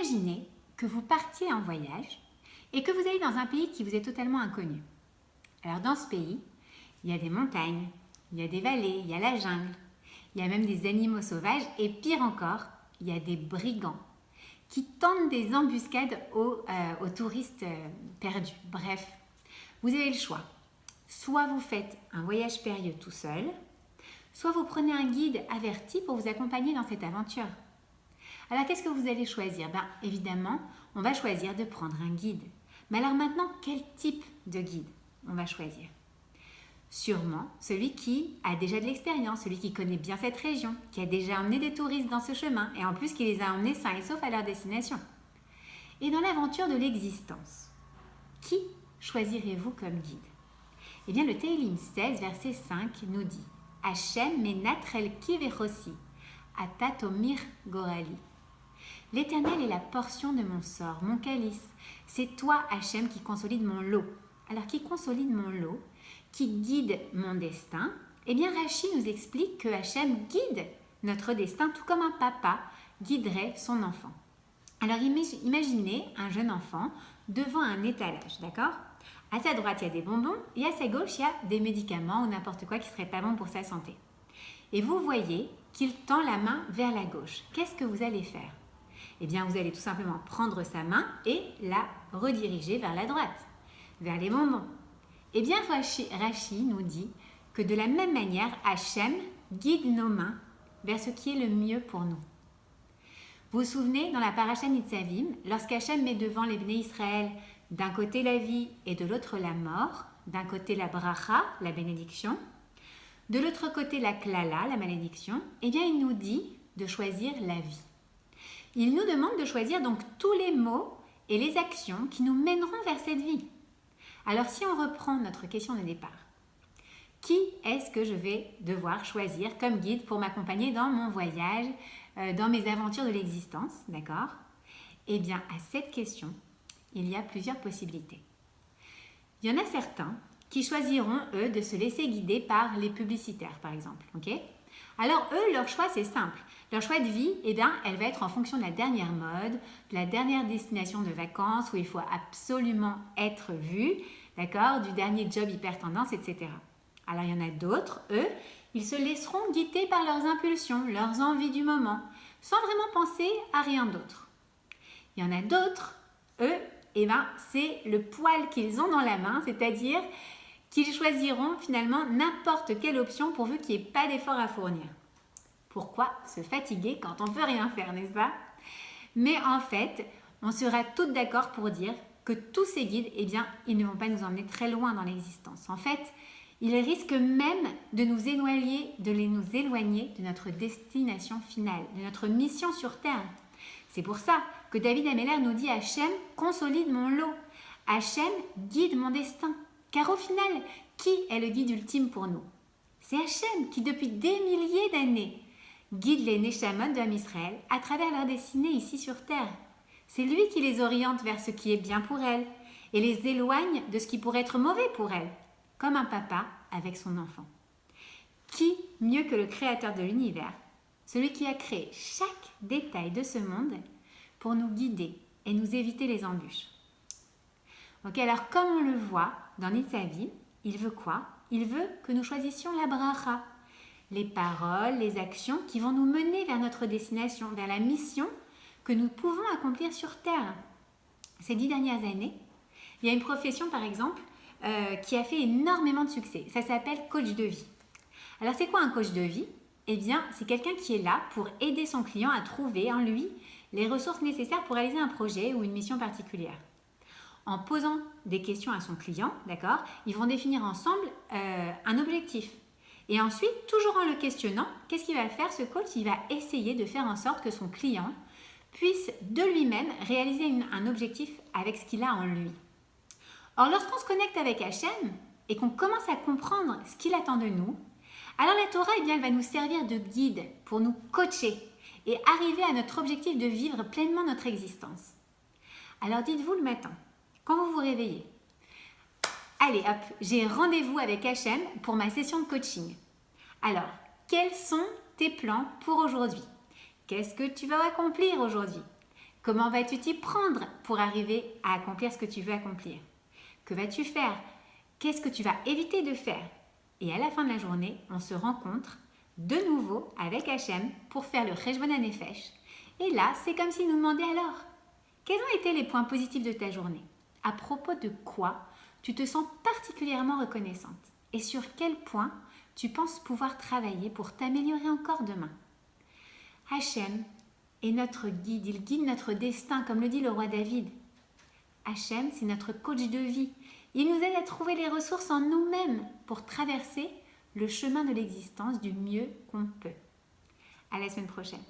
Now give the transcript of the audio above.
Imaginez que vous partiez en voyage et que vous allez dans un pays qui vous est totalement inconnu. Alors dans ce pays, il y a des montagnes, il y a des vallées, il y a la jungle, il y a même des animaux sauvages et pire encore, il y a des brigands qui tentent des embuscades aux touristes perdus. Bref, vous avez le choix. Soit vous faites un voyage périlleux tout seul, soit vous prenez un guide averti pour vous accompagner dans cette aventure. Alors qu'est-ce que vous allez choisir? Évidemment, on va choisir de prendre un guide. Mais alors maintenant, quel type de guide on va choisir? Sûrement celui qui a déjà de l'expérience, celui qui connaît bien cette région, qui a déjà emmené des touristes dans ce chemin et en plus qui les a emmenés sains et saufs à leur destination. Et dans l'aventure de l'existence, qui choisirez-vous comme guide? Eh bien, le Télim 16, verset 5 nous dit « Hachem menatrel kivechosi, atatomir gorali » L'Éternel est la portion de mon sort, mon calice. C'est toi, Hachem, qui consolide mon lot. Alors, qui consolide mon lot? Qui guide mon destin? Eh bien, Rachi nous explique que Hachem guide notre destin, tout comme un papa guiderait son enfant. Alors, imaginez un jeune enfant devant un étalage, d'accord? À sa droite, il y a des bonbons et à sa gauche, il y a des médicaments ou n'importe quoi qui ne serait pas bon pour sa santé. Et vous voyez qu'il tend la main vers la gauche. Qu'est-ce que vous allez faire? Eh bien, vous allez tout simplement prendre sa main et la rediriger vers la droite, vers les bonbons. Eh bien, Rachi nous dit que de la même manière, Hachem guide nos mains vers ce qui est le mieux pour nous. Vous vous souvenez, dans la Parashat Nitzavim, lorsqu'Hachem met devant les Bnei Israël d'un côté la vie et de l'autre la mort, d'un côté la bracha, la bénédiction, de l'autre côté la klala, la malédiction, eh bien, il nous dit de choisir la vie. Il nous demande de choisir donc tous les mots et les actions qui nous mèneront vers cette vie. Alors, si on reprend notre question de départ, qui est-ce que je vais devoir choisir comme guide pour m'accompagner dans mon voyage, dans mes aventures de l'existence, d'accord? Eh bien, à cette question, il y a plusieurs possibilités. Il y en a certains qui choisiront, eux, de se laisser guider par les publicitaires, par exemple, ok? Alors, eux, leur choix, c'est simple. Leur choix de vie, eh bien, elle va être en fonction de la dernière mode, de la dernière destination de vacances où il faut absolument être vu, d'accord, du dernier job hyper tendance, etc. Alors, il y en a d'autres, eux, ils se laisseront guider par leurs impulsions, leurs envies du moment, sans vraiment penser à rien d'autre. Il y en a d'autres, eux, eh bien, c'est le poil qu'ils ont dans la main, c'est-à-dire qu'ils choisiront finalement n'importe quelle option pourvu qu'il n'y ait pas d'effort à fournir. Pourquoi se fatiguer quand on ne peut rien faire, n'est-ce pas? Mais en fait, on sera toutes d'accord pour dire que tous ces guides, eh bien, ils ne vont pas nous emmener très loin dans l'existence. En fait, ils risquent même de nous éloigner de notre destination finale, de notre mission sur Terre. C'est pour ça que David Ameller nous dit « Hachem consolide mon lot, Hachem guide mon destin ». Car au final, qui est le guide ultime pour nous? C'est Hachem qui, depuis des milliers d'années, guide les Neshamot d'Am Israël à travers leur destinée ici sur Terre. C'est lui qui les oriente vers ce qui est bien pour elles et les éloigne de ce qui pourrait être mauvais pour elles, comme un papa avec son enfant. Qui mieux que le créateur de l'univers, celui qui a créé chaque détail de ce monde pour nous guider et nous éviter les embûches? Ok, alors comme on le voit dans Nitzavim, il veut quoi? Il veut que nous choisissions la bracha, les paroles, les actions qui vont nous mener vers notre destination, vers la mission que nous pouvons accomplir sur Terre. Ces 10 dernières années, il y a une profession par exemple qui a fait énormément de succès. Ça s'appelle coach de vie. Alors c'est quoi un coach de vie? Eh bien, c'est quelqu'un qui est là pour aider son client à trouver en lui les ressources nécessaires pour réaliser un projet ou une mission particulière. En posant des questions à son client, d'accord, ils vont définir ensemble un objectif. Et ensuite, toujours en le questionnant, qu'est-ce qu'il va faire ce coach? Il va essayer de faire en sorte que son client puisse de lui-même réaliser un objectif avec ce qu'il a en lui. Or, lorsqu'on se connecte avec Hachem et qu'on commence à comprendre ce qu'il attend de nous, alors la Torah, eh bien, elle va nous servir de guide pour nous coacher et arriver à notre objectif de vivre pleinement notre existence. Alors dites-vous le matin, quand vous vous réveillez, allez hop, j'ai rendez-vous avec Hachem pour ma session de coaching. Alors, quels sont tes plans pour aujourd'hui? Qu'est-ce que tu vas accomplir aujourd'hui? Comment vas-tu t'y prendre pour arriver à accomplir ce que tu veux accomplir? Que vas-tu faire? Qu'est-ce que tu vas éviter de faire? Et à la fin de la journée, on se rencontre de nouveau avec Hachem pour faire le Cheshbon HaNefesh. Et là, c'est comme s'il nous demandait alors, quels ont été les points positifs de ta journée? À propos de quoi tu te sens particulièrement reconnaissante? Et sur quel point tu penses pouvoir travailler pour t'améliorer encore demain? Hachem est notre guide, il guide notre destin, comme le dit le roi David. Hachem, c'est notre coach de vie. Il nous aide à trouver les ressources en nous-mêmes pour traverser le chemin de l'existence du mieux qu'on peut. À la semaine prochaine.